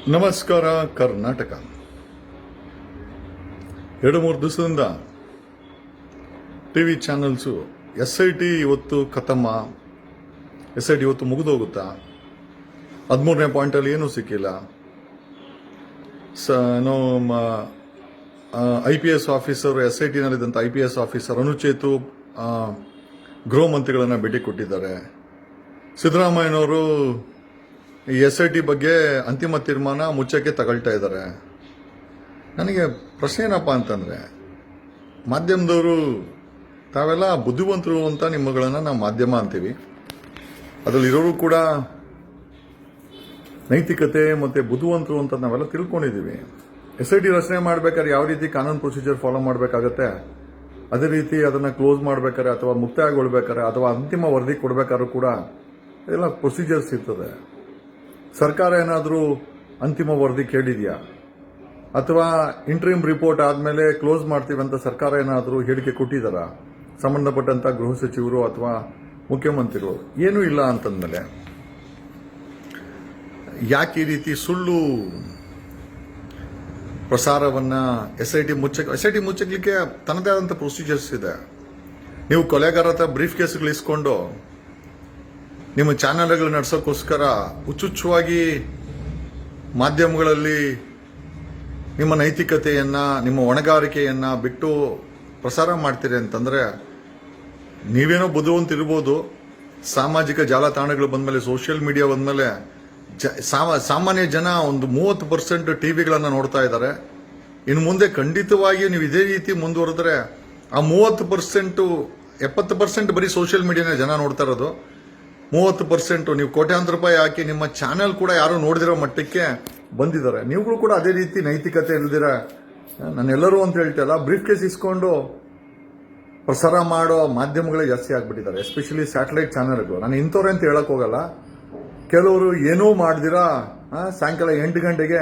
ನಮಸ್ಕಾರ ಕರ್ನಾಟಕ. 2-3 ದಿವಸದಿಂದ TV channels SIT ಇವತ್ತು ಖತಮ, SIT ಇವತ್ತು ಮುಗಿದೋಗುತ್ತಾ, 13ನೇ ಪಾಯಿಂಟಲ್ಲಿ ಏನೂ ಸಿಕ್ಕಿಲ್ಲ, IPS ಆಫೀಸರ್ SITನಲ್ಲಿದ್ದಂಥ IPS ಆಫೀಸರ್ ಅನುಚೇತು ಗೃಹ ಮಂತ್ರಿಗಳನ್ನು ಭೇಟಿ ಕೊಟ್ಟಿದ್ದಾರೆ. ಸಿದ್ದರಾಮಯ್ಯನವರು ಈ SIT ಬಗ್ಗೆ ಅಂತಿಮ ತೀರ್ಮಾನ ಮುಚ್ಚಕ್ಕೆ ತಗೊಳ್ತಾ ಇದ್ದಾರೆ. ನನಗೆ ಪ್ರಶ್ನೆ ಏನಪ್ಪ ಅಂತಂದರೆ, ಮಾಧ್ಯಮದವರು ತಾವೆಲ್ಲ ಬುದ್ಧಿವಂತರು ಅಂತ ನಿಮ್ಮಗಳನ್ನು ನಾವು ಮಾಧ್ಯಮ ಅಂತೀವಿ. ಅದರಲ್ಲಿರೋರು ಕೂಡ ನೈತಿಕತೆ ಮತ್ತು ಬುದ್ಧಿವಂತರು ಅಂತ ನಾವೆಲ್ಲ ತಿಳ್ಕೊಂಡಿದ್ದೀವಿ. SIT ರಚನೆ ಮಾಡಬೇಕಾದ್ರೆ ಯಾವ ರೀತಿ ಕಾನೂನು ಪ್ರೊಸೀಜರ್ ಫಾಲೋ ಮಾಡಬೇಕಾಗತ್ತೆ, ಅದೇ ರೀತಿ ಅದನ್ನು ಕ್ಲೋಸ್ ಮಾಡಬೇಕಾದ್ರೆ ಅಥವಾ ಮುಕ್ತಾಯಗೊಳ್ಬೇಕಾದ್ರೆ ಅಥವಾ ಅಂತಿಮ ವರದಿ ಕೊಡಬೇಕಾದ್ರೂ ಕೂಡ ಎಲ್ಲ ಪ್ರೊಸೀಜರ್ಸ್ ಇರ್ತದೆ. ಸರ್ಕಾರ ಏನಾದರೂ ಅಂತಿಮ ವರದಿ ಕೇಳಿದೆಯಾ, ಅಥವಾ ಇಂಟ್ರೀಮ್ ರಿಪೋರ್ಟ್ ಆದಮೇಲೆ ಕ್ಲೋಸ್ ಮಾಡ್ತೀವಿ ಅಂತ ಸರ್ಕಾರ ಏನಾದರೂ ಹೇಳಿಕೆ ಕೊಟ್ಟಿದ್ದಾರಾ ಸಂಬಂಧಪಟ್ಟಂತ ಗೃಹ ಸಚಿವರು ಅಥವಾ ಮುಖ್ಯಮಂತ್ರಿಗಳು? ಏನೂ ಇಲ್ಲ ಅಂತಂದಮೇಲೆ ಯಾಕೆ ಈ ರೀತಿ ಸುಳ್ಳು ಪ್ರಸಾರವನ್ನ SIT ಮುಚ್ಚಲಿಕ್ಕೆ ತನ್ನದೇ ಆದಂಥ ಪ್ರೊಸೀಜರ್ಸ್ ಇದೆ. ನೀವು ಕೊಲೆಗಾರ ಹತ್ರ ಬ್ರೀಫ್ ಕೇಸ್ಗಳು ಇಸ್ಕೊಂಡು ನಿಮ್ಮ ಚಾನೆಲ್ಗಳು ನಡೆಸೋಕ್ಕೋಸ್ಕರ ಹುಚ್ಚುಚ್ಚುವಾಗಿ ಮಾಧ್ಯಮಗಳಲ್ಲಿ ನಿಮ್ಮ ನೈತಿಕತೆಯನ್ನ, ನಿಮ್ಮ ಹೊಣೆಗಾರಿಕೆಯನ್ನ ಬಿಟ್ಟು ಪ್ರಸಾರ ಮಾಡ್ತೀರಿ ಅಂತಂದ್ರೆ, ನೀವೇನೋ ಬುದ್ಧಿವಂತಿರ್ಬೋದು. ಸಾಮಾಜಿಕ ಜಾಲತಾಣಗಳು ಬಂದ್ಮೇಲೆ, ಸೋಷಿಯಲ್ ಮೀಡಿಯಾ ಬಂದ್ಮೇಲೆ ಸಾಮಾನ್ಯ ಜನ ಒಂದು 30% ಟಿವಿಗಳನ್ನ ನೋಡ್ತಾ ಇದ್ದಾರೆ. ಇನ್ನು ಮುಂದೆ ಖಂಡಿತವಾಗಿ ನೀವು ಇದೇ ರೀತಿ ಮುಂದುವರೆದ್ರೆ ಆ 30%, 70% ಬರೀ ಸೋಷಿಯಲ್ ಮೀಡಿಯಾನೇ ಜನ ನೋಡ್ತಾ ಇರೋದು. 30% ನೀವು ಕೋಟ್ಯಾಂತರ ರೂಪಾಯಿ ಹಾಕಿ ನಿಮ್ಮ ಚಾನೆಲ್ ಕೂಡ ಯಾರು ನೋಡಿದಿರೋ ಮಟ್ಟಕ್ಕೆ ಬಂದಿದ್ದಾರೆ. ನೀವುಗಳು ಕೂಡ ಅದೇ ರೀತಿ ನೈತಿಕತೆ ಇಲ್ದಿರ, ನಾನೆಲ್ಲರೂ ಅಂತ ಹೇಳ್ತಲ್ಲ, ಬ್ರೀಫ್ ಕೇಸ್ ಇಸ್ಕೊಂಡು ಪ್ರಸಾರ ಮಾಡೋ ಮಾಧ್ಯಮಗಳೇ ಜಾಸ್ತಿ ಆಗ್ಬಿಟ್ಟಿದ್ದಾರೆ, ಎಸ್ಪೆಷಲಿ ಸ್ಯಾಟಲೈಟ್ ಚಾನೆಲ್ಗಳು. ನಾನು ಇಂಥವ್ರೆ ಅಂತ ಹೇಳಕ್ ಹೋಗಲ್ಲ. ಕೆಲವರು ಏನೂ ಮಾಡ್ದಿರಾ ಸಾಯಂಕಾಲ 8 ಗಂಟೆಗೆ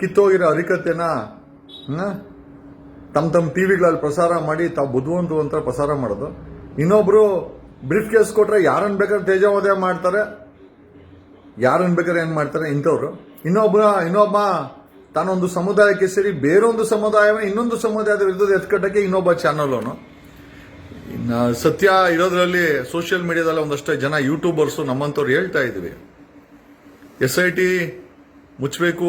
ಕಿತ್ತೋಗಿರೋ ಹರಿಕತೆನ ತಮ್ಮ ಟಿವಿಗಳಲ್ಲಿ ಪ್ರಸಾರ ಮಾಡಿ ತಾವು ಬುದ್ಧಿವಂತು ಅಂತ ಪ್ರಸಾರ ಮಾಡೋದು. ಇನ್ನೊಬ್ರು ಬ್ರೀಫ್ ಕೇಸ್ ಕೊಟ್ರೆ ಯಾರನ್ನ ಬೇಕಾದ್ರೆ ತೇಜೋವಧೆ ಮಾಡ್ತಾರೆ, ಯಾರನ್ನ ಬೇಕಾದ್ರೆ ಏನ್ ಮಾಡ್ತಾರೆ ಇಂಥವ್ರು. ಇನ್ನೊಬ್ಬ ತಾನೊಂದು ಸಮುದಾಯಕ್ಕೆ ಸೇರಿ ಬೇರೊಂದು ಸಮುದಾಯವೇ ಇನ್ನೊಂದು ಸಮುದಾಯದ ವಿರುದ್ಧ ಎತ್ಕಟ್ಟಕ್ಕೆ ಇನ್ನೊಬ್ಬ ಚಾನಲ್ ಅವನು. ಇನ್ನು ಸತ್ಯ ಇರೋದ್ರಲ್ಲಿ ಸೋಷಿಯಲ್ ಮೀಡಿಯಾದಲ್ಲಿ ಒಂದಷ್ಟು ಜನ ಯೂಟ್ಯೂಬರ್ಸು ನಮ್ಮಂತವ್ರು ಹೇಳ್ತಾ ಇದ್ವಿ, SIT ಮುಚ್ಚಬೇಕು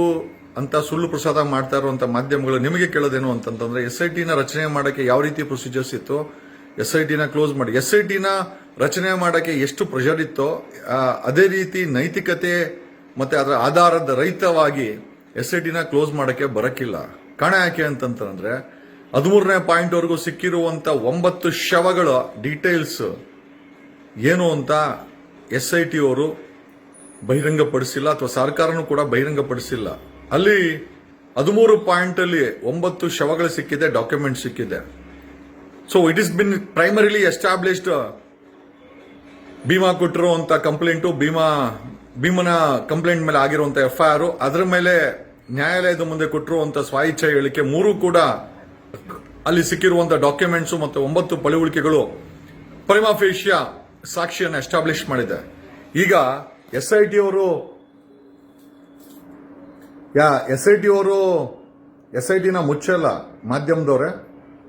ಅಂತ ಸುಳ್ಳು ಪ್ರಸಾರ ಮಾಡ್ತಾ ಇರುವಂತ ಮಾಧ್ಯಮಗಳು ನಿಮಗೆ ಕೇಳೋದೇನು ಅಂತಂದ್ರೆ, SITನ ರಚನೆ ಮಾಡಕ್ಕೆ ಯಾವ ರೀತಿ ಪ್ರೊಸೀಜರ್ಸ್ ಇತ್ತು, SITನ ಕ್ಲೋಸ್ ಮಾಡಿ, SITನ ರಚನೆ ಮಾಡಕ್ಕೆ ಎಷ್ಟು ಪ್ರೆಷರ್ ಇತ್ತೋ ಅದೇ ರೀತಿ ನೈತಿಕತೆ ಮತ್ತೆ ಅದರ ಆಧಾರದ ರಹಿತವಾಗಿ SITನ ಕ್ಲೋಸ್ ಮಾಡಕ್ಕೆ ಬರಕ್ಕಿಲ್ಲ. ಕಾರಣ ಯಾಕೆ ಅಂತಂದ್ರೆ, 13ನೇ ಪಾಯಿಂಟ್ ವರೆಗೂ ಸಿಕ್ಕಿರುವಂತ 9 ಶವಗಳ ಡೀಟೇಲ್ಸ್ ಏನು ಅಂತ SIT ಅವರು ಬಹಿರಂಗಪಡಿಸಿಲ್ಲ, ಅಥವಾ ಸರ್ಕಾರನೂ ಕೂಡ ಬಹಿರಂಗಪಡಿಸಿಲ್ಲ. ಅಲ್ಲಿ 13 ಪಾಯಿಂಟ್ ಅಲ್ಲಿ 9 ಶವಗಳು ಸಿಕ್ಕಿದೆ, ಡಾಕ್ಯುಮೆಂಟ್ ಸಿಕ್ಕಿದೆ. So it is been primarily established. Bhima ಕೊಟ್ಟಿರುವಂತ ಕಂಪ್ಲೇಂಟು, ಭೀಮನ ಕಂಪ್ಲೇಂಟ್ ಮೇಲೆ ಆಗಿರುವಂತ FIR, ಅದರ ಮೇಲೆ ನ್ಯಾಯಾಲಯದ ಮುಂದೆ ಕೊಟ್ಟಿರುವಂತ ಸ್ವಾಯಿಚ್ಛೆ ಹೇಳಿಕೆ, 3 ಕೂಡ ಅಲ್ಲಿ ಸಿಕ್ಕಿರುವಂತ ಡಾಕ್ಯುಮೆಂಟ್ಸ್ ಮತ್ತು 9 ಪಳಿಯುಳಿಕೆಗಳು ಪ್ರೈಮಾ ಫೇಶಿಯಾ ಸಾಕ್ಷಿಯನ್ನು ಎಸ್ಟಾಬ್ಲಿಷ್ ಮಾಡಿದೆ. ಈಗ SIT ಅವರು SITನ ಮುಚ್ಚಲ್ಲ ಮಾಧ್ಯಮದವ್ರೆ.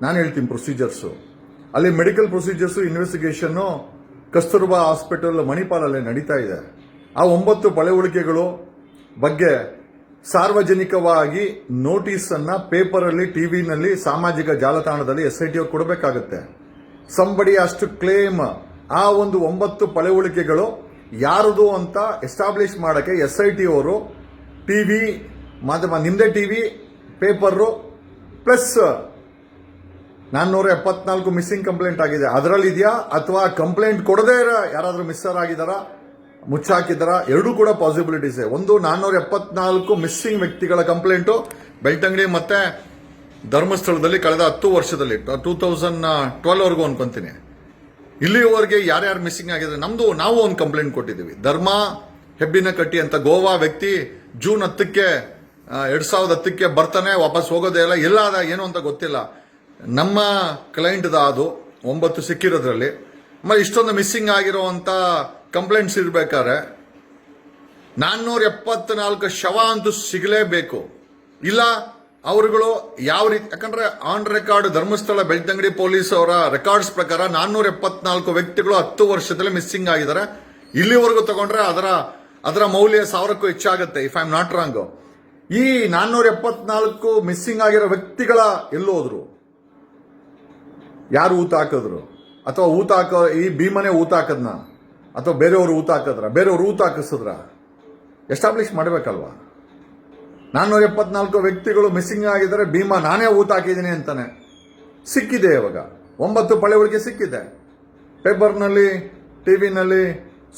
ನಾನು ಹೇಳ್ತೀನಿ ಪ್ರೊಸೀಜರ್ಸು. ಅಲ್ಲಿ medical procedures, investigation Kasturba hospital ಮಣಿಪಾಲಲ್ಲೇ ನಡೀತಾ ಇದೆ. ಆ 9 ಪಳೆಯುಳಿಕೆಗಳು ಬಗ್ಗೆ ಸಾರ್ವಜನಿಕವಾಗಿ ನೋಟಿಸ್ ಅನ್ನ ಪೇಪರ್ ಅಲ್ಲಿ, ಟಿವಿನಲ್ಲಿ, ಸಾಮಾಜಿಕ ಜಾಲತಾಣದಲ್ಲಿ SIT ಅವ್ರು ಕೊಡಬೇಕಾಗುತ್ತೆ. ಸಂಬಡಿ ಅಷ್ಟು ಕ್ಲೇಮ್ ಆ ಒಂದು 9 ಪಳೆಯುಳಿಕೆಗಳು ಯಾರದು ಅಂತ ಎಸ್ಟಾಬ್ಲಿಷ್ ಮಾಡಕ್ಕೆ SIT ಅವರು ಟಿವಿ ಮಾಧ್ಯಮ, ನಿಮ್ದೇ TV, paper plus 474 missing complaint ಆಗಿದೆ, ಅದರಲ್ಲಿ ಇದೆಯಾ ಅಥವಾ ಕಂಪ್ಲೇಂಟ್ ಕೊಡದೇ ಯಾರಾದ್ರೂ ಮಿಸ್ಸರ್ ಆಗಿದಾರಾ, ಮುಚ್ಚಾಕಿದಾರಾ, ಎರಡೂ ಕೂಡ ಪಾಸಿಬಿಲಿಟೀಸ್. ಒಂದು 474 ಮಿಸ್ಸಿಂಗ್ ವ್ಯಕ್ತಿಗಳ ಕಂಪ್ಲೇಂಟು ಬೆಳ್ತಂಗಡಿ ಮತ್ತೆ ಧರ್ಮಸ್ಥಳದಲ್ಲಿ ಕಳೆದ 10 ವರ್ಷದಲ್ಲಿ 2012 ವರೆಗೂ ಅನ್ಕೊಂತೀನಿ. ಇಲ್ಲಿವರೆಗೆ ಯಾರ್ಯಾರು ಮಿಸ್ಸಿಂಗ್ ಆಗಿದ್ರೆ ನಾವು ಒಂದು ಕಂಪ್ಲೇಂಟ್ ಕೊಟ್ಟಿದ್ದೀವಿ. ಧರ್ಮ ಹೆಬ್ಬಿನಕಟ್ಟಿ ಅಂತ ಗೋವಾ ವ್ಯಕ್ತಿ ಜೂನ್ 10ಕ್ಕೆ 2010ಕ್ಕೆ ಬರ್ತಾನೆ, ವಾಪಸ್ ಹೋಗೋದೇ ಇಲ್ಲ, ಎಲ್ಲಾದ ಏನು ಅಂತ ಗೊತ್ತಿಲ್ಲ. ನಮ್ಮ ಕ್ಲೈಂಟ್ ಅದು 9 ಸಿಕ್ಕಿರೋದ್ರಲ್ಲಿ. ಆಮೇಲೆ ಇಷ್ಟೊಂದು ಮಿಸ್ಸಿಂಗ್ ಆಗಿರುವಂತ ಕಂಪ್ಲೇಂಟ್ಸ್ ಇರ್ಬೇಕಾದ್ರೆ 474 ಶವ ಅಂತೂ ಸಿಗಲೇಬೇಕು. ಇಲ್ಲ ಅವರುಗಳು ಯಾವ ರೀತಿ, ಯಾಕಂದ್ರೆ on record Dharmasthala Belthangady police ಅವರ ರೆಕಾರ್ಡ್ಸ್ ಪ್ರಕಾರ 474 ವ್ಯಕ್ತಿಗಳು 10 ವರ್ಷದಲ್ಲಿ ಮಿಸ್ಸಿಂಗ್ ಆಗಿದ್ದಾರೆ. ಇಲ್ಲಿವರೆಗೂ ತಗೊಂಡ್ರೆ ಅದರ ಮೌಲ್ಯ 1000ಕ್ಕೂ ಹೆಚ್ಚಾಗುತ್ತೆ, if I am not wrong. ಈ 474 ಮಿಸ್ಸಿಂಗ್ ಆಗಿರೋ ವ್ಯಕ್ತಿಗಳ ಎಲ್ಲೋದ್ರು, ಯಾರು ಊತ ಹಾಕಿದ್ರು, ಅಥವಾ ಈ ಭೀಮನೆ ಊತ ಹಾಕದ್ನ, ಅಥವಾ ಬೇರೆಯವರು ಊತ ಹಾಕಿದ್ರ, ಬೇರೆಯವರು ಊತ ಹಾಕಿಸಿದ್ರ, ಎಸ್ಟಾಬ್ಲಿಷ್ ಮಾಡಬೇಕಲ್ವಾ? 474 ವ್ಯಕ್ತಿಗಳು ಮಿಸ್ಸಿಂಗ್ ಆಗಿದ್ದಾರೆ, ಭೀಮಾ ನಾನೇ ಊತ ಹಾಕಿದ್ದೀನಿ ಅಂತಾನೆ ಸಿಕ್ಕಿದೆ. ಇವಾಗ 9 ಪಳೆಗಳಿಗೆ ಸಿಕ್ಕಿದೆ. ಪೇಪರ್ನಲ್ಲಿ, ಟಿವಿನಲ್ಲಿ,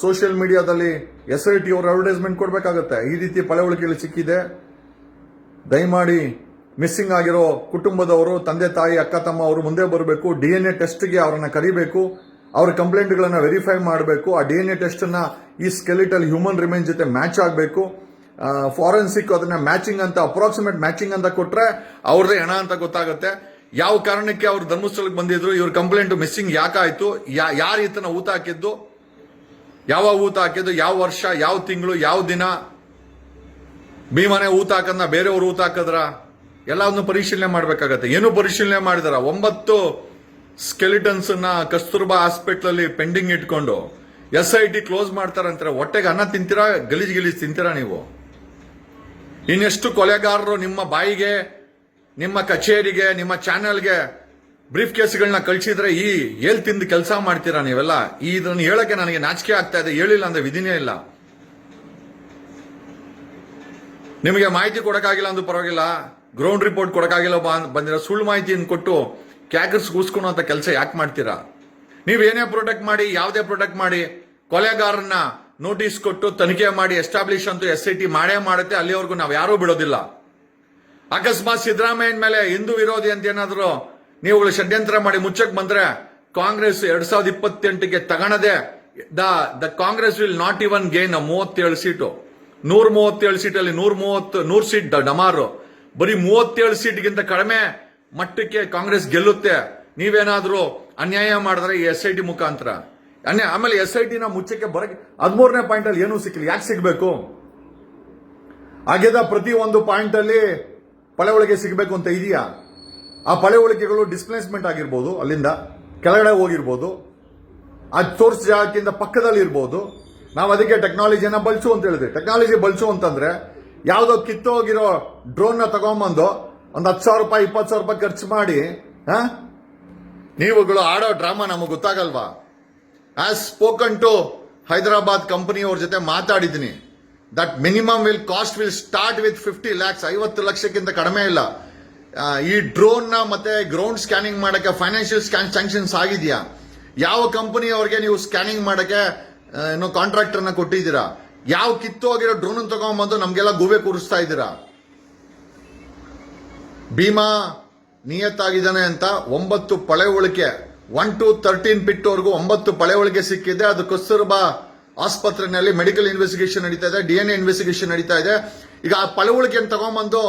ಸೋಷಿಯಲ್ ಮೀಡಿಯಾದಲ್ಲಿ SIT ಅವರು ಅಡ್ವರ್ಟೈಸ್ಮೆಂಟ್ ಕೊಡಬೇಕಾಗುತ್ತೆ. ಈ ರೀತಿ ಪಳೆಗಳಿಗೆ ಸಿಕ್ಕಿದೆ, ದಯಮಾಡಿ ಮಿಸ್ಸಿಂಗ್ ಆಗಿರೋ ಕುಟುಂಬದವರು, ತಂದೆ ತಾಯಿ, ಅಕ್ಕ ತಮ್ಮ ಅವರು ಮುಂದೆ ಬರಬೇಕು. DNA ಟೆಸ್ಟ್ಗೆ ಅವರನ್ನ ಕರಿಬೇಕು, ಅವರ ಕಂಪ್ಲೇಂಟ್ಗಳನ್ನ ವೆರಿಫೈ ಮಾಡಬೇಕು. ಆ DNA ಟೆಸ್ಟ್ ಅನ್ನ ಈ ಸ್ಕೆಲಿಟಲ್ ಹ್ಯೂಮನ್ ರಿಮೈನ್ ಜೊತೆ ಮ್ಯಾಚ್ ಆಗಬೇಕು. ಫಾರೆನ್ಸಿಕ್ ಅದನ್ನ ಮ್ಯಾಚಿಂಗ್ ಅಂತ, ಅಪ್ರಾಕ್ಸಿಮೇಟ್ ಮ್ಯಾಚಿಂಗ್ ಅಂತ ಕೊಟ್ರೆ ಅವ್ರದೇ ಹೆಣ ಅಂತ ಗೊತ್ತಾಗುತ್ತೆ. ಯಾವ ಕಾರಣಕ್ಕೆ ಅವ್ರು ಧರ್ಮಸ್ಥಳಕ್ಕೆ ಬಂದಿದ್ರು, ಇವ್ರ ಕಂಪ್ಲೇಂಟ್ ಮಿಸ್ಸಿಂಗ್ ಯಾಕಾಯ್ತು, ಯಾರು ಈತನ ಊತ ಹಾಕಿದ್ದು, ಯಾವಾಗ ಊತ ಹಾಕಿದ್ದು, ಯಾವ ವರ್ಷ, ಯಾವ ತಿಂಗಳು, ಯಾವ ದಿನ, ಭೀಮನೆ ಊತ ಹಾಕದ್ನ ಬೇರೆಯವರು ಊತ ಹಾಕದ್ರ, ಎಲ್ಲವನ್ನು ಪರಿಶೀಲನೆ ಮಾಡಬೇಕಾಗತ್ತೆ. ಏನು ಪರಿಶೀಲನೆ ಮಾಡಿದಾರ? 9 ಸ್ಕೆಲಿಟನ್ಸ್ ನ ಕಸ್ತೂರ್ಬಾ ಹಾಸ್ಪಿಟಲ್ ಅಲ್ಲಿ ಪೆಂಡಿಂಗ್ ಇಟ್ಕೊಂಡು SIT ಕ್ಲೋಸ್ ಮಾಡ್ತಾರಂತಾರೆ. ಹೊಟ್ಟೆಗೆ ಅನ್ನ ತಿಂತೀರಾ, ಗಲೀಜ್ ತಿಂತೀರಾ ನೀವು? ಇನ್ನೆಷ್ಟು ಕೊಲೆಗಾರರು ನಿಮ್ಮ ಬಾಯಿಗೆ, ನಿಮ್ಮ ಕಚೇರಿಗೆ, ನಿಮ್ಮ ಚಾನೆಲ್ಗೆ ಬ್ರೀಫ್ ಕೇಸ್ಗಳನ್ನ ಕಳಿಸಿದ್ರೆ ಏಲ್ ತಿಂದು ಕೆಲಸ ಮಾಡ್ತೀರಾ ನೀವೆಲ್ಲ? ಇದನ್ನು ಹೇಳಕ್ಕೆ ನನಗೆ ನಾಚಿಕೆ ಆಗ್ತಾ ಇದೆ. ಹೇಳಿಲ್ಲ ಅಂದ್ರೆ ವಿಧಿನೇ ಇಲ್ಲ. ನಿಮಗೆ ಮಾಹಿತಿ ಕೊಡಕ್ಕಾಗಿಲ್ಲ ಅಂದ್ರೂ ಪರವಾಗಿಲ್ಲ, ಗ್ರೌಂಡ್ ರಿಪೋರ್ಟ್ ಕೊಡಕ್ಕಾಗಿಲ್ಲ ಬಂದಿರೋ ಸುಳ್ಳು ಮಾಹಿತಿಯನ್ನು ಕೊಟ್ಟು ಕ್ಯಾಕರ್ಸ್ ಕೂಸ್ಕೊಳೋ ಅಂತ ಕೆಲಸ ಯಾಕೆ ಮಾಡ್ತೀರಾ? ನೀವೇನೇ ಪ್ರೊಟೆಕ್ಟ್ ಮಾಡಿ, ಯಾವುದೇ ಪ್ರೊಟೆಕ್ಟ್ ಮಾಡಿ, ಕೊಲೆಗಾರನ್ನ ನೋಟಿಸ್ ಕೊಟ್ಟು ತನಿಖೆ ಮಾಡಿ ಎಸ್ಟಾಬ್ಲಿಷ್ ಅಂತೂ SIT ಮಾಡೇ ಮಾಡುತ್ತೆ. ಅಲ್ಲಿವರೆಗೂ ನಾವು ಯಾರೂ ಬಿಡೋದಿಲ್ಲ. ಅಕಸ್ಮಾತ್ ಸಿದ್ದರಾಮಯ್ಯನ ಮೇಲೆ ಹಿಂದೂ ವಿರೋಧಿ ಅಂತ ಏನಾದ್ರು ನೀವುಗಳು ಷಡ್ಯಂತ್ರ ಮಾಡಿ ಮುಚ್ಚಕ್ ಬಂದ್ರೆ, ಕಾಂಗ್ರೆಸ್ 2028ಗೆ ತಗೊಳದೆ the Congress will not even gain 37 seat. 137 ಸೀಟಲ್ಲಿ 100 ಸೀಟ್ ಡಮಾರು. ಬರೀ 37 ಸೀಟ್ಗಿಂತ ಕಡಿಮೆ ಮಟ್ಟಕ್ಕೆ ಕಾಂಗ್ರೆಸ್ ಗೆಲ್ಲುತ್ತೆ. ನೀವೇನಾದ್ರೂ ಅನ್ಯಾಯ ಮಾಡಿದ್ರೆ ಈ SIT ಮುಖಾಂತರ ಆಮೇಲೆ SIT ನ ಮುಚ್ಚಕ್ಕೆ ಬರಕ್ಕೆ 13ನೇ ಪಾಯಿಂಟ್ ಅಲ್ಲಿ ಏನೂ ಸಿಕ್ಕಿಲ್ಲ. ಯಾಕೆ ಸಿಗ್ಬೇಕು? ಆಗ್ಯದ ಪ್ರತಿ ಒಂದು ಪಾಯಿಂಟ್ ಅಲ್ಲಿ ಪಳೆವಳಿಗೆ ಸಿಗಬೇಕು ಅಂತ ಇದೆಯಾ? ಆ ಪಳೆವಳಿಕೆಗಳು ಡಿಸ್ಪ್ಲೇಸ್ಮೆಂಟ್ ಆಗಿರ್ಬೋದು, ಅಲ್ಲಿಂದ ಕೆಳಗಡೆ ಹೋಗಿರ್ಬೋದು, ಆ ಸೋರ್ಸ್ ಜಾಗಕ್ಕಿಂತ ಪಕ್ಕದಲ್ಲಿ ಇರ್ಬೋದು. ನಾವು ಅದಕ್ಕೆ ಟೆಕ್ನಾಲಜಿನ ಬಳಸು ಅಂತ ಹೇಳಿದ್ವಿ. ಟೆಕ್ನಾಲಜಿ ಬಳಸು ಅಂತಂದ್ರೆ ಯಾವುದೋ ಕಿತ್ತೋಗಿರೋ ಡ್ರೋನ್ ನ ತಗೊಂಬಂದು ಒಂದು 10,000 ರೂಪಾಯಿ 20,000 ರೂಪಾಯಿ ಖರ್ಚು ಮಾಡಿ ನೀವುಗಳು ಆಡೋ ಡ್ರಾಮಾ ನಮಗೆ ಗೊತ್ತಾಗಲ್ವಾ? ಆಸ್ ಸ್ಪೋಕನ್ ಟು ಹೈದರಾಬಾದ್ ಕಂಪನಿಯವ್ರ ಜೊತೆ ಮಾತಾಡಿದ್ದೀನಿ. That minimum cost will start with 50 lakhs, 50 ಲಕ್ಷಕ್ಕಿಂತ ಕಡಿಮೆ ಇಲ್ಲ. ಈ ಡ್ರೋನ್ ನ ಮತ್ತೆ ಗ್ರೌಂಡ್ ಸ್ಕ್ಯಾನಿಂಗ್ ಮಾಡಕ್ಕೆ ಫೈನಾನ್ಷಿಯಲ್ ಸ್ಯಾಂಕ್ಷನ್ಸ್ ಆಗಿದೆಯಾ? ಯಾವ ಕಂಪನಿ ಅವ್ರಿಗೆ ನೀವು ಸ್ಕ್ಯಾನಿಂಗ್ ಮಾಡಕ್ಕೆ ಕಾಂಟ್ರಾಕ್ಟರ್ ನ ಕೊಟ್ಟಿದ್ದೀರಾ? ಯಾವ ಕಿತ್ತೋಗಿರೋ ಡ್ರೋನ್ ತಗೊಂಡ್ಬಂದು ನಮ್ಗೆಲ್ಲ ಗೂಬೆ ಕೂರಿಸ್ತಾ ಇದ್ದೀರಾ? ಭೀಮಾ ನಿಯತ್ತಾಗಿದ್ದಾನೆ ಅಂತ 9 ಪಳೆವಳಿಕೆ 1 to 13 ಪಿಟ್ಟವರೆಗೂ 9 ಪಳೆವಳಿಕೆ ಸಿಕ್ಕಿದೆ. ಅದು ಕಸ್ತೂರ್ಬಾ ಆಸ್ಪತ್ರೆಯಲ್ಲಿ ಮೆಡಿಕಲ್ ಇನ್ವೆಸ್ಟಿಗೇಷನ್ ನಡೀತಾ ಇದೆ, DNA ಇನ್ವೆಸ್ಟಿಗೇಷನ್ ನಡೀತಾ ಇದೆ. ಈಗ ಆ ಪಳೆವಳಿಕೆಯನ್ನು ತಗೊಂಡ್ಬಂದು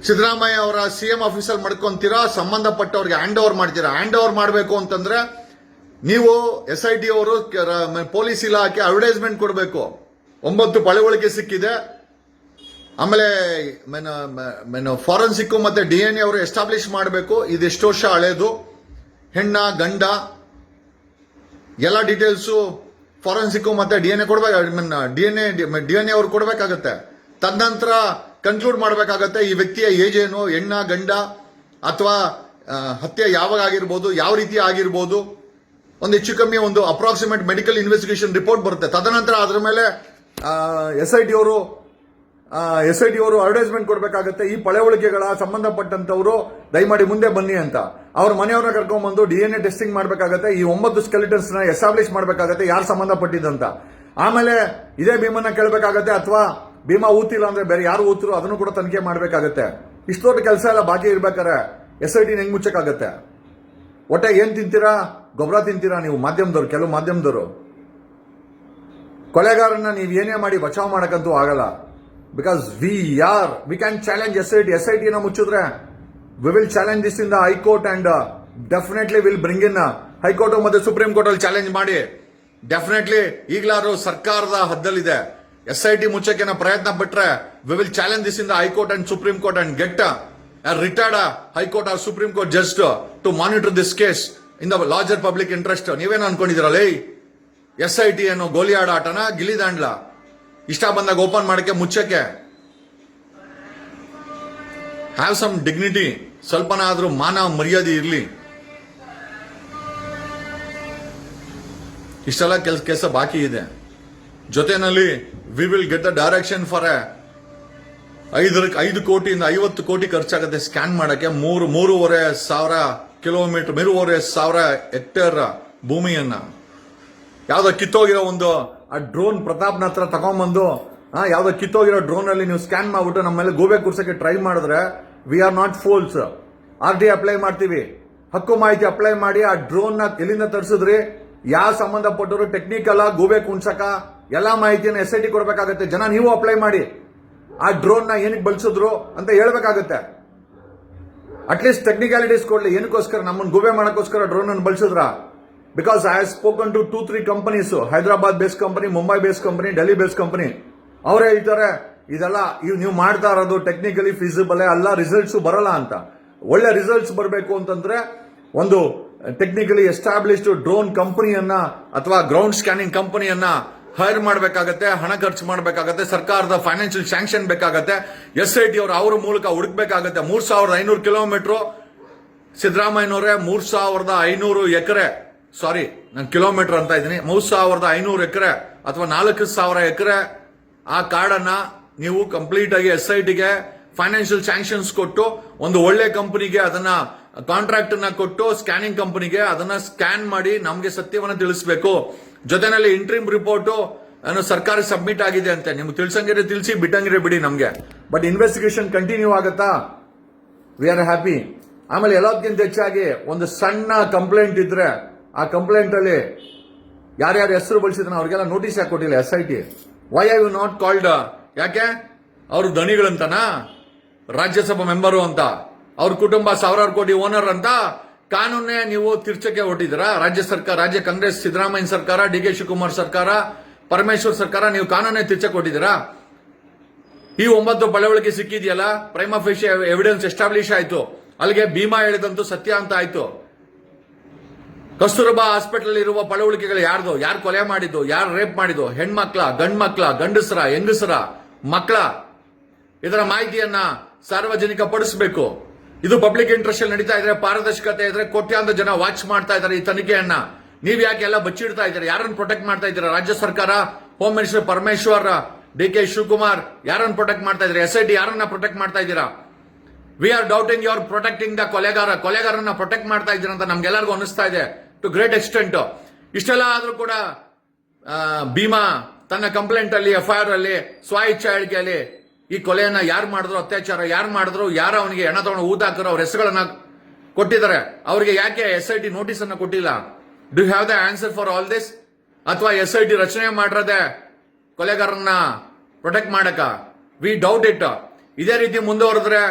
ಸಿದ್ದರಾಮಯ್ಯ ಅವರ CM ಆಫೀಸಲ್ಲಿ ಮಾಡ್ಕೊಂತೀರಾ, ಸಂಬಂಧಪಟ್ಟವ್ರಿಗೆ ಹ್ಯಾಂಡ್ ಓವರ್ ಮಾಡ್ತೀರಾ? ಹ್ಯಾಂಡ್ ಓವರ್ ಮಾಡಬೇಕು ಅಂತಂದ್ರೆ ನೀವು SIT ಅವರು, ಪೊಲೀಸ್ ಇಲಾಖೆ ಅಡ್ವರ್ಟೈಸ್ಮೆಂಟ್ ಕೊಡಬೇಕು. 9 ಪಳೆವಳಿಕೆ ಸಿಕ್ಕಿದೆ. ಆಮೇಲೆ ಫಾರೆನ್ಸಿಕ್ ಮತ್ತೆ DNA ಅವರು ಎಸ್ಟಾಬ್ಲಿಷ್ ಮಾಡಬೇಕು ಇದೆಷ್ಟು ವರ್ಷ ಹಳೇದು, ಹೆಣ್ಣ ಗಂಡ, ಎಲ್ಲ ಡೀಟೇಲ್ಸು ಫಾರೆನ್ಸಿಕ್ ಮತ್ತೆ DNA ಕೊಡ್ಬೇಕು. DNA ಅವರು ಕೊಡಬೇಕಾಗತ್ತೆ. ತದನಂತರ ಕನ್ಕ್ಲೂಡ್ ಮಾಡಬೇಕಾಗತ್ತೆ ಈ ವ್ಯಕ್ತಿಯ ಏಜ್ ಏನು, ಹೆಣ್ಣ ಗಂಡ, ಅಥವಾ ಹತ್ಯೆ ಯಾವಾಗ ಆಗಿರ್ಬೋದು, ಯಾವ ರೀತಿ ಆಗಿರ್ಬೋದು. ಒಂದು ಹೆಚ್ಚು ಕಮ್ಮಿ ಒಂದು ಅಪ್ರಾಕ್ಸಿಮೇಟ್ ಮೆಡಿಕಲ್ ಇನ್ವೆಸ್ಟಿಗೇಷನ್ ರಿಪೋರ್ಟ್ ಬರುತ್ತೆ. ತದನಂತರ ಅದರ ಮೇಲೆ SIT ಅವರು ಅಡ್ವರ್ಟೈಸ್ಮೆಂಟ್ ಕೊಡಬೇಕಾಗತ್ತೆ. ಈ ಪಳೆವಳಿಕೆಗಳ ಸಂಬಂಧಪಟ್ಟಂತವರು ದಯಮಾಡಿ ಮುಂದೆ ಬನ್ನಿ ಅಂತ ಅವ್ರ ಮನೆಯವ್ರನ್ನ ಕರ್ಕೊಂಡ್ಬಂದು DNA ಟೆಸ್ಟಿಂಗ್ ಮಾಡಬೇಕಾಗತ್ತೆ. ಈ 9 ಸ್ಕೆಲಿಟನ್ಸ್ ನ ಎಸ್ಟಾಬ್ಲಿಷ್ ಮಾಡಬೇಕಾಗತ್ತೆ ಯಾರು ಸಂಬಂಧಪಟ್ಟಿದ್ದಂತ. ಆಮೇಲೆ ಇದೇ ಭೀಮನ್ನ ಕೇಳಬೇಕಾಗತ್ತೆ, ಅಥವಾ ಭೀಮಾ ಊತಿಲ್ಲ ಅಂದ್ರೆ ಬೇರೆ ಯಾರು ಊತರು ಅದನ್ನು ಕೂಡ ತನಿಖೆ ಮಾಡಬೇಕಾಗತ್ತೆ. ಇಷ್ಟು ದೊಡ್ಡ ಕೆಲಸ ಎಲ್ಲ ಬಾಕಿ ಇರ್ಬೇಕಾರೆ SIT ಹೆಂಗ್ ಮುಚ್ಚಕ್ಕಾಗತ್ತೆ? ಒಟ್ಟೆ ಏನ್ ತಿಂತೀರಾ? ಗೊಬ್ಬರ ತಿಂತೀರಾ ನೀವು ಮಾಧ್ಯಮದವ್ರು, ಕೆಲವು ಮಾಧ್ಯಮದವರು. ಕೊಲೆಗಾರನ್ನ ನೀವು ಏನೇ ಮಾಡಿ ಬಚಾವ್ ಮಾಡಕ್ಕಂತೂ ಆಗಲ್ಲ. Because we can challenge SIT ನ ಮುಚ್ಚಿದ್ರೆ we will challenge this in the high court and definitely will bring in high court ಮತ್ತೆ ಸುಪ್ರೀಂ ಕೋರ್ಟ್ ಅಲ್ಲಿ ಚಾಲೆಂಜ್ ಮಾಡಿ ಡೆಫಿನೆಟ್ಲಿ ಈಗಲಾರು ಸರ್ಕಾರದ ಹದ್ದಲ್ಲಿದೆ. SIT ಮುಚ್ಚಕ್ಕೆ ಪ್ರಯತ್ನ ಪಟ್ರೆ we will challenge this in the high court and supreme court and get retired high court or supreme court just to monitor this case in the larger public interest. ನೀವೇನು ಅನ್ಕೊಂಡಿದ್ದೀರಲ್ಲ SIT ಅನ್ನೋ ಗೋಲಿ ಆಟನ ಗಿಲ್ಲಿ ದಾಂಡ್ಲ ಇಷ್ಟ ಬಂದಾಗ ಓಪನ್ ಮಾಡಕ್ಕೆ ಮುಚ್ಚಕ್ಕೆ. ಹ್ಯಾವ್ ಸಮ್ ಡಿಗ್ನಿಟಿ, ಸ್ವಲ್ಪನಾದ್ರೂ ಮಾನ ಮರ್ಯಾದೆ ಇರಲಿ. ಇಷ್ಟೆಲ್ಲ ಕೆಲಸ ಬಾಕಿ ಇದೆ. ಜೊತೆನಲ್ಲಿ we will get the direction for 5 ಕೋಟಿಯಿಂದ 50 ಕೋಟಿ ಖರ್ಚಾಗುತ್ತೆ ಸ್ಕ್ಯಾನ್ ಮಾಡಕ್ಕೆ. 3,500 ಸಾವಿರ ಕಿಲೋಮೀಟರ್ 3,500 ಸಾವಿರ ಹೆಕ್ಟೇರ್ ಭೂಮಿಯನ್ನ ಯಾವ್ದೋ ಕಿತ್ತೋಗಿರೋ ಒಂದು ಆ ಡ್ರೋನ್ ಪ್ರತಾಪ್ನ ಹತ್ರ ತಗೊಂಡ್ಬಂದು ಯಾವ್ದೋ ಕಿತ್ತೋಗಿರೋ ಡ್ರೋನ್ ಅಲ್ಲಿ ನೀವು ಸ್ಕ್ಯಾನ್ ಮಾಡ್ಬಿಟ್ಟು ನಮ್ಮ ಮೇಲೆ ಗೋಬೆ ಕೂರ್ಸಕ್ಕೆ ಟ್ರೈ ಮಾಡಿದ್ರೆ we are not ಫೋಲ್ಸ್. RD apply ಮಾಡ್ತೀವಿ, ಹಕ್ಕು ಮಾಹಿತಿ ಅಪ್ಲೈ ಮಾಡಿ ಆ ಡ್ರೋನ್ ನ ಎಲ್ಲಿಂದ ತರಿಸಿದ್ರಿ, ಯಾವ ಸಂಬಂಧಪಟ್ಟರು, ಟೆಕ್ನಿಕಲ್ ಗೋಬೆ ಕುಣ್ಸಕ ಎಲ್ಲಾ ಮಾಹಿತಿಯನ್ನು SIT ಕೊಡ್ಬೇಕಾಗತ್ತೆ. ಜನ ನೀವು ಅಪ್ಲೈ ಮಾಡಿ ಆ ಡ್ರೋನ್ ನ ಏನಕ್ಕೆ ಬಳಸಿದ್ರು ಅಂತ ಹೇಳ್ಬೇಕಾಗತ್ತೆ. ಅಟ್ಲೀಸ್ಟ್ ಟೆಕ್ನಿಕಾಲಿಟೀಸ್ ಕೊಡ್ಲಿ. ಏನಕ್ಕೋಸ್ಕರ ನಮ್ಮನ್ನು ಗೋಬೆ ಮಾಡಕ್ಕೋಸ್ಕರ ಡ್ರೋನ್ ಅನ್ನು ಬಳಸಿದ್ರ? Because I have spoken to 2-3 companies, Hyderabad base company, Mumbai base company, Delhi base company. ಅವರೇ ಹೇಳ್ತಾರೆ ಇದೆಲ್ಲ ನೀವು ಮಾಡ್ತಾ ಇರೋದು ಟೆಕ್ನಿಕಲಿ ಫೀಸಿಬಲ್ ಅಲ್ಲ, ರಿಸಲ್ಟ್ಸ್ ಬರಲ್ಲ ಅಂತ. ಒಳ್ಳೆ ರಿಸಲ್ಟ್ಸ್ ಬರಬೇಕು ಅಂತಂದ್ರೆ ಒಂದು ಟೆಕ್ನಿಕಲಿ ಎಸ್ಟಾಬ್ಲಿಷ್ಡ್ ಡ್ರೋನ್ ಕಂಪನಿಯನ್ನ ಅಥವಾ ಗ್ರೌಂಡ್ ಸ್ಕ್ಯಾನಿಂಗ್ ಕಂಪನಿಯನ್ನ ಹೈರ್ ಮಾಡಬೇಕಾಗತ್ತೆ, ಹಣ ಖರ್ಚು ಮಾಡಬೇಕಾಗತ್ತೆ, ಸರ್ಕಾರದ ಫೈನಾನ್ಷಿಯಲ್ ಸ್ಯಾಂಕ್ಷನ್ ಬೇಕಾಗತ್ತೆ. SIT ಅವರು ಅವರ ಮೂಲಕ ಹುಡುಕ್ಬೇಕಾಗತ್ತೆ. 3,500 ಕಿಲೋಮೀಟರ್ ಸಿದ್ದರಾಮಯ್ಯನವರೇ 3,500 ಎಕರೆ, ಸಾರಿ ನಾನು ಕಿಲೋಮೀಟರ್ ಅಂತ ಇದ್ದೀನಿ, 3,500 ಎಕರೆ ಅಥವಾ 4,000 ಎಕರೆ ಆ ಕಾಡನ್ನ ನೀವು ಕಂಪ್ಲೀಟ್ ಆಗಿ SITಗೆ ಫೈನಾನ್ಷಿಯಲ್ ಸ್ಯಾಂಕ್ಷನ್ಸ್ ಕೊಟ್ಟು ಒಂದು ಒಳ್ಳೆ ಕಂಪನಿಗೆ ಅದನ್ನ ಕಾಂಟ್ರಾಕ್ಟ್ ನ ಕೊಟ್ಟು ಸ್ಕ್ಯಾನಿಂಗ್ ಕಂಪನಿಗೆ ಅದನ್ನ ಸ್ಕ್ಯಾನ್ ಮಾಡಿ ನಮ್ಗೆ ಸತ್ಯವನ್ನ ತಿಳಿಸಬೇಕು. ಜೊತೆನಲ್ಲಿ ಇಂಟ್ರಿಮ್ ರಿಪೋರ್ಟ್ ಸರ್ಕಾರ ಸಬ್ಮಿಟ್ ಆಗಿದೆ ಅಂತೆ. ನಿಮ್ಗೆ ತಿಳ್ಸಂಗಿದ್ರೆ ತಿಳಿಸಿ, ಬಿಟ್ಟಂಗಿದ್ರೆ ಬಿಡಿ ನಮ್ಗೆ. ಬಟ್ ಇನ್ವೆಸ್ಟಿಗೇಷನ್ ಕಂಟಿನ್ಯೂ ಆಗತ್ತಾ? We are happy. ಆಮೇಲೆ ಎಲ್ಲದಕ್ಕಿಂತ ಹೆಚ್ಚಾಗಿ ಒಂದು ಸಣ್ಣ ಕಂಪ್ಲೇಂಟ್ ಇದ್ರೆ ಆ ಕಂಪ್ಲೇಂಟ್ ಅಲ್ಲಿ ಯಾರ್ಯಾರು ಹೆಸರು ಬಳಸಿದ್ರೆ ಅವ್ರಿಗೆಲ್ಲ ನೋಟಿಸ್ ಯಾಕೆ ಕೊಟ್ಟಿಲ್ಲ SIT? Why are you not called? ಯಾಕೆ? ಅವರು ಧನಿಗಳಂತನ, ರಾಜ್ಯಸಭಾ ಮೆಂಬರು ಅಂತ, ಅವ್ರ ಕುಟುಂಬ ಸಾವಿರಾರು ಕೋಟಿ ಓನರ್ ಅಂತ ಕಾನೂನೇ ನೀವು ತಿರ್ಚಕ್ಕೆ ಹೊಟ್ಟಿದ್ದೀರಾ? ರಾಜ್ಯ ಕಾಂಗ್ರೆಸ್ ಸಿದ್ದರಾಮಯ್ಯ ಸರ್ಕಾರ, DK ಶಿವಕುಮಾರ್ ಸರ್ಕಾರ, ಪರಮೇಶ್ವರ್ ಸರ್ಕಾರ, ನೀವು ಕಾನೂನೇ ತಿರ್ಚಕ್ಕೆ ಹೊಟ್ಟಿದ್ದೀರಾ? ಈ 9 ಪಳವಳಿಕೆ ಸಿಕ್ಕಿದೆಯಲ್ಲ, ಪ್ರೈಮಾ ಫೇಶಿ ಎವಿಡೆನ್ಸ್ ಎಸ್ಟಾಬ್ಲಿಷ್ ಆಯ್ತು. ಅಲ್ಲಿಗೆ ಭೀಮಾ ಹೇಳಿದಂತೂ ಸತ್ಯ ಅಂತ ಆಯ್ತು. ಕಸ್ತೂರಬಾ ಹಾಸ್ಪಿಟಲ್ ಇರುವ ಪಳವಳಿಕೆಗಳು ಯಾರ್ದು? ಯಾರು ಕೊಲೆ ಮಾಡಿದ್ದು? ಯಾರು ರೇಪ್ ಮಾಡಿದ್ದು? ಹೆಣ್ಮಕ್ಳ, ಗಂಡ್ಮಕ್ಳ, ಗಂಡಸರ, ಹೆಂಗಸರ, ಮಕ್ಕಳ? ಇದರ ಮಾಹಿತಿಯನ್ನ ಸಾರ್ವಜನಿಕ ಪಡಿಸಬೇಕು. ಇದು ಪಬ್ಲಿಕ್ ಇಂಟ್ರೆಸ್ಟ್ ಅಲ್ಲಿ ನಡೀತಾ ಇದ್ರೆ, ಪಾರದರ್ಶಕತೆ ಇದ್ರೆ, ಕೋಟ್ಯಾಂತರ ಜನ ವಾಚ್ ಮಾಡ್ತಾ ಇದ್ದಾರೆ ಈ ತನಿಖೆಯನ್ನ. ನೀವ್ ಯಾಕೆ ಎಲ್ಲ ಬಚ್ಚಿಡ್ತಾ ಇದ್ದೀರಾ? ಯಾರನ್ನು ಪ್ರೊಟೆಕ್ಟ್ ಮಾಡ್ತಾ ಇದ್ದೀರಾ? ರಾಜ್ಯ ಸರ್ಕಾರ, home minister Parameshwar, DK Shivakumar ಯಾರನ್ನು ಪ್ರೊಟೆಕ್ಟ್ ಮಾಡ್ತಾ ಇದ್ದೀರಾ? SIT ಯಾರನ್ನ ಪ್ರೊಟೆಕ್ಟ್ ಮಾಡ್ತಾ ಇದ್ದೀರಾ? We are doubting you are protecting the ಕೊಲೆಗಾರನ್ನ ಪ್ರೊಟೆಕ್ಟ್ ಮಾಡ್ತಾ ಇದ್ದೀರಾ ಅಂತ ನಮ್ಗೆಲ್ಲರಿಗೂ ಅನಿಸ್ತಾ ಇದೆ ಟು ಗ್ರೇಟ್ ಎಕ್ಸ್ಟೆಂಟ್. ಇಷ್ಟೆಲ್ಲ ಆದ್ರೂ ಕೂಡ ಭೀಮಾ ತನ್ನ ಕಂಪ್ಲೇಂಟ್ ಅಲ್ಲಿ, FIR ಅಲ್ಲಿ, ಸ್ವ ಇಚ್ಛಾ ಹೇಳಿಕೆಯಲ್ಲಿ ಈ ಕೊಲೆಯನ್ನ ಯಾರು ಮಾಡಿದ್ರು, ಅತ್ಯಾಚಾರ ಯಾರು ಮಾಡಿದ್ರು, ಯಾರು ಅವನಿಗೆ ಹೆಣ ತಗೊಂಡು ಊದಾಕರು ಅವ್ರ ಹೆಸರುಗಳನ್ನ ಕೊಟ್ಟಿದ್ದಾರೆ. ಅವರಿಗೆ ಯಾಕೆ SIT ನೋಟಿಸ್ ಅನ್ನ ಕೊಟ್ಟಿಲ್ಲ? Do have the answer for all this? ಅಥವಾ SIT ರಚನೆ ಮಾಡಿರದೆ ಕೊಲೆಗಾರನ್ನ ಪ್ರೊಟೆಕ್ಟ್ ಮಾಡಕ? We doubt it. ಇದೇ ರೀತಿ ಮುಂದುವರೆದ್ರೆ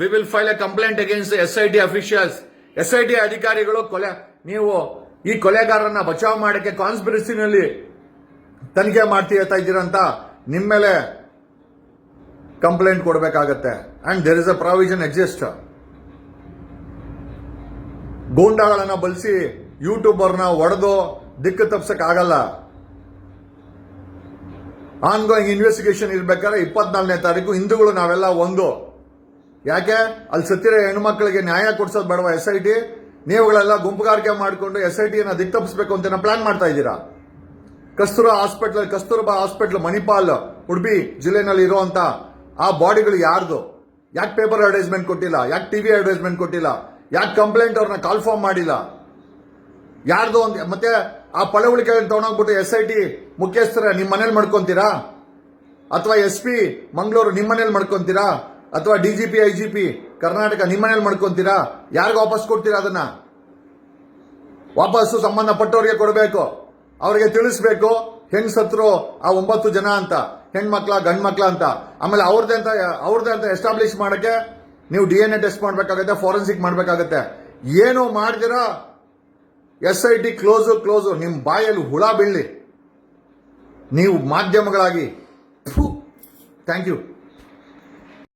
we will file a complaint against SIT officials. SIT ಅಧಿಕಾರಿಗಳು ನೀವು ಈ ಕೊಲೆಗಾರರನ್ನ ಬಚಾವ್ ಮಾಡಕ್ಕೆ ಕಾನ್ಸ್ಪಿರಸಿನಲ್ಲಿ ತನಿಖೆ ಮಾಡ್ತಾ ಇದ್ದೀರಂತ ನಿಮ್ಮ ಮೇಲೆ ಕಂಪ್ಲೇಂಟ್ ಕೊಡಬೇಕಾಗತ್ತೆ. And there is a provision exist. ಗೂಂಡಾಗಳನ್ನ ಬಳಸಿ ಯೂಟ್ಯೂಬರ್ನ ಒಡೆದು ದಿಕ್ಕು ತಪ್ಸಕ್ ಆಗಲ್ಲ. ಆನ್ಗೋಯಿಂಗ್ ಇನ್ವೆಸ್ಟಿಗೇಷನ್ ಇರ್ಬೇಕಾದ್ರೆ 24ನೇ ತಾರೀಕು ಹಿಂದೂಗಳು ನಾವೆಲ್ಲ ಒಂದು. ಯಾಕೆ? ಅಲ್ಲಿ ಸತ್ತಿರೋ ಹೆಣ್ಮಕ್ಳಿಗೆ ನ್ಯಾಯ ಕೊಡ್ಸೋದು ಬೇಡವಾ SIT? ನೀವುಗಳೆಲ್ಲ ಗುಂಪುಗಾರಿಕೆ ಮಾಡಿಕೊಂಡು SITನ ದಿಕ್ಕು ತಪ್ಪಿಸಬೇಕು ಅಂತ ಪ್ಲಾನ್ ಮಾಡ್ತಾ ಇದ್ದೀರಾ. ಕಸ್ತೂರಬಾ ಹಾಸ್ಪಿಟಲ್ ಮಣಿಪಾಲ್, ಉಡುಪಿ ಜಿಲ್ಲೆನಲ್ಲಿ ಇರುವಂತ ಆ ಬಾಡಿಗಳು ಯಾರ್ದು? ಯಾಕೆ ಪೇಪರ್ ಅಡ್ವರ್ಟೈಸ್ಮೆಂಟ್ ಕೊಟ್ಟಿಲ್ಲ? ಯಾಕೆ TV ಅಡ್ವರ್ಟೈಸ್ಮೆಂಟ್ ಕೊಟ್ಟಿಲ್ಲ? ಯಾಕೆ ಕಂಪ್ಲೇಂಟ್ ಅವ್ರನ್ನ ಕಾಲ್ ಫಾರ್ಮ್ ಮಾಡಿಲ್ಲ? ಯಾರ್ದು ಅಂತ? ಮತ್ತೆ ಆ ಪಳವಳಿಕೆ ತಗೊಂಡೋಗ್ಬಿಟ್ಟು SIT ಮುಖ್ಯಸ್ಥರ ನಿಮ್ಮ ಮನೇಲಿ ಮಾಡ್ಕೊಂತೀರಾ? ಅಥವಾ SP ಮಂಗಳೂರು ನಿಮ್ಮ ಮನೇಲಿ ಮಾಡ್ಕೊಂತೀರಾ? ಅಥವಾ DGP IGP ಕರ್ನಾಟಕ ನಿಮ್ಮ ಮನೇಲಿ ಮಾಡ್ಕೊಂತೀರಾ? ಯಾರಿಗ ವಾಪಸ್ ಕೊಡ್ತೀರಾ? ಅದನ್ನ ವಾಪಸ್ಸು ಸಂಬಂಧಪಟ್ಟವರಿಗೆ ಕೊಡಬೇಕು. ಅವರಿಗೆ ತಿಳಿಸ್ಬೇಕು ಹೆಂಗ್ ಸತ್ರು ಆ 9 ಜನ ಅಂತ, ಹೆಣ್ಮಕ್ಳ ಗಂಡ್ಮಕ್ಳ ಅಂತ. ಆಮೇಲೆ ಅವ್ರದ್ದೇ ಅಂತ ಎಸ್ಟಾಬ್ಲಿಷ್ ಮಾಡಕ್ಕೆ ನೀವು DNA ಟೆಸ್ಟ್ ಮಾಡ್ಬೇಕಾಗತ್ತೆ, ಫಾರೆನ್ಸಿಕ್ ಮಾಡ್ಬೇಕಾಗತ್ತೆ. ಏನು ಮಾಡಿದಿರಾ SIT ಕ್ಲೋಸು. ನಿಮ್ ಬಾಯಲ್ಲಿ ಹುಳ ಬೀಳಲಿ. ನೀವು ಮಾಧ್ಯಮಗಳಾಗಿ ಥ್ಯಾಂಕ್ ಯು.